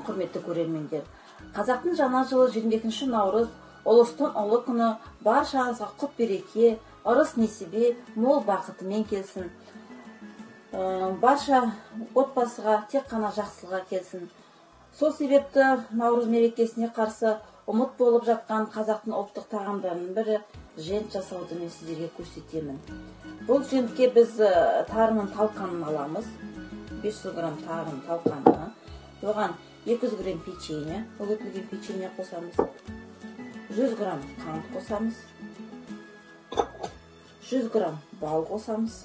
құрметті көрермендер. Қазақтың жаңа жылы 22 наурыз, ұлыстың ұлы күні баршаңызға құт береке, ырыс несібе, мол бақытымен келсін. Барша отбасыға тек қана жақсылығы келсін. Сол себепті наурыз мерекесіне қарсы ұмыт болып жатқан қазақтың ұлттық тағамдарының бірі жент жасауды мен сіздерге көрсетемін. Бұл жентке біз тарының талқанын аламыз. 500 грамм тарын талқаны. Оған 200 грамм печенье, үгітілген печенье қосамыз. 100 грамм қант қосамыз. 100 грамм бал қосамыз.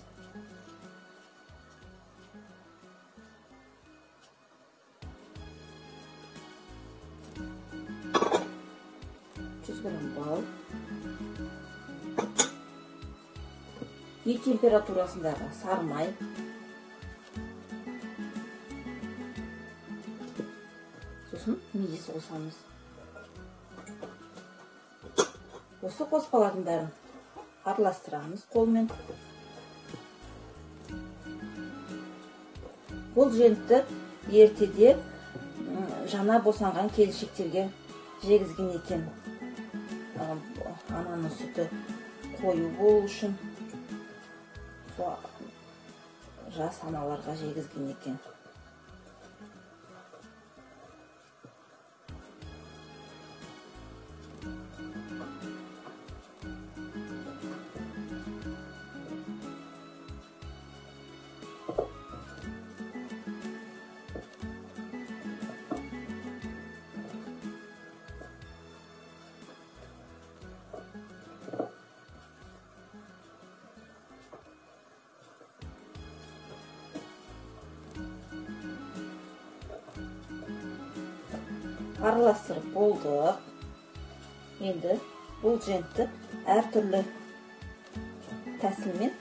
100 грамм бал. Үй температурасындағы сары май. Сосын мелис қосамыз. Осы қоспалардың бәрін араластырамыз қолмен. Бұл жентті ертеде жаңа босанған келіншектерге жегізген екен. Ананың сүті қою болу үшін жас аналарға жегізген екен. Араластырып болдық. Енді бұл жентті әртүрлі тәсілмен